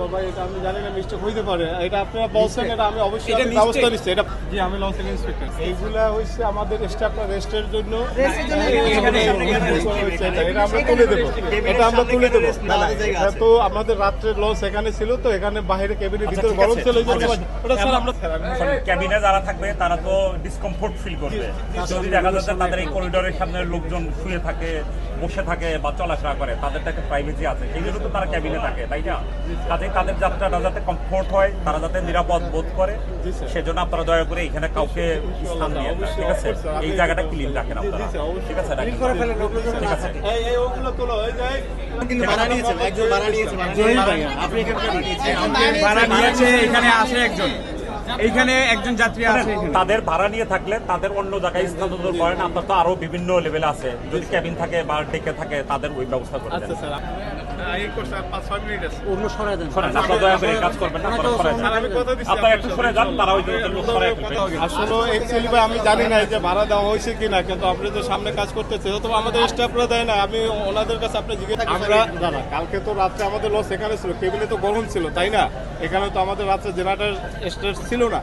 বাবা এটা আমি জানি না মিস্টেক হইতে পারে, এটা আপনারা বলছেন, এটা আমি অবশ্যই ব্যবস্থা নিচ্ছি। এটা জি আমি লঞ্চ ইন্সপেক্টর। এইগুলা হচ্ছে আমাদের স্টাফরা রেস্টের জন্য এটা আমরা তুলে দেবো, এটা আমরা তুলে দেবো। এটা তো আমাদের রাত্রে লঞ্চ এখানে ছিল, তো এখানে বাইরে কেবিনের ভিতরে গরম ছিল, ওটা স্যার আমরা ক্যাবিনে যারা থাকবে তারা তো ডিসকমফোর্ট ফিল করবে যদি দেখা যাচ্ছে তাদের এই করিডোরের সামনে লোকজন শুয়ে থাকে, বসে থাকে বা চলাফেরা করে, তাদের একটা প্রাইভেসি আছে, সেই জন্য তো তারা ক্যাবিনে থাকে, তাই না? কাজেই তাদের যাত্রাটা যাতে কমফোর্ট হয়, তারা যাতে নিরাপদ বোধ করে, সেজন্য আপনারা দয়া করে এখানে কাউকে স্থান দিয়ে দেন, ঠিক আছে? এই জায়গাটা ক্লিন রাখেন আপনারা, ঠিক আছে? ঠিক আছে। ওগুলো তোলো হয়ে যায়। কিন্তু ভাড়া নিয়েছেন, একজন ভাড়া নিয়েছেন, আপনি ভাড়া নিয়েছে, এখানে আসে একজন, এইখানে একজন যাত্রী আছে। তাদের ভাড়া নিয়ে থাকলে তাদের অন্য জায়গায় স্থানান্তর করেন, আপনার তো আরো বিভিন্ন লেভেল আছে, যদি ক্যাবিন থাকে বা ডেকে থাকে তাদের ওই ব্যবস্থা করে দেন। আচ্ছা স্যার, ওগুলো সরাই দেন। শোনেন, আপনারা দয়া করে এই কাজ করবেন না, আপনারা সরে যান। আপনারা একটু সরে যান, তারা ওই লোক সরাই ফেলবে। আসলে অ্যাকচুয়ালি ভাই আমি জানি না যে ভাড়া দেওয়া হয়েছে কিনা, কিন্তু আপনি যে সামনে কাজ করতেছে তো আমাদের স্টাফরা দেয় না, আমি ওনাদের কাছে আপনি জিজ্ঞেস আমরা না কালকে তো রাত্রে আমাদের লস এখানে ছিল, কেবিনে তো গরম ছিল, তাই না? এখানে তো আমাদের রাত্রে জেনারেটর স্টেট ছিল না।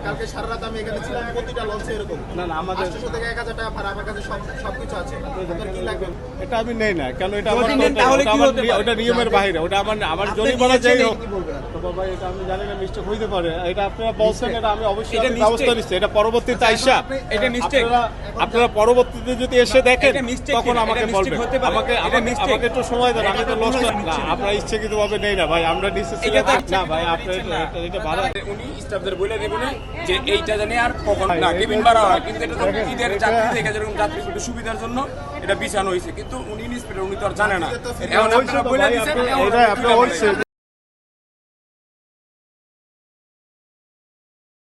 কালকে সারা রাত আমি এখানে ছিলাম, প্রতিটা লঞ্চে এরকম না না আমাদের 800 থেকে 1000 টাকা ভাড়া, আমার কাছে সবকিছু আছে। আপনার কি লাগবে? এটা আমি নেই না, কেন এটা যদি নেন তাহলে কি হতে পারে? ওটা নিয়মের বাইরে, ওটা আমার জরিমানা যাই হোক। কি বলবেন? তো বাবা এটা আমি জানি না মিস্টেক হইতে পারে, এটা আপনারা বলছেন, এটা আমি অবশ্যই এটা ব্যবস্থা mistake। নিচ্ছি। এটা পরবর্তীতে আইসা এটা mistake। আপনারা পরবর্তীতে যদি এসে দেখেন এটা mistake তখন ছিল, আমাকে এটা mistake বলবেন। হতে পারে। আমাকে এটা mistake। আমাকে একটু সময় দেন, আমি তো লস না, আপনারা ইচ্ছাকৃতভাবে নেই না ভাই, আমরা নিচ্ছি না ভাই, আপনার এটা ভাড়া উনি স্টাফদের বলে দেবেন যে এইটা জানি আর কখন না কেবিন ভাড়া হয়, কিন্তু এটা তো ঈদের যাত্রী থেকে যেরকম যাত্রী একটু সুবিধার জন্য এটা বিছানো হয়েছে, কিন্তু উনি ইন্সপেক্টর, উনি তো আর জানে না। এখন আপনারা বলে দিচ্ছেন, এটা আপনি হচ্ছে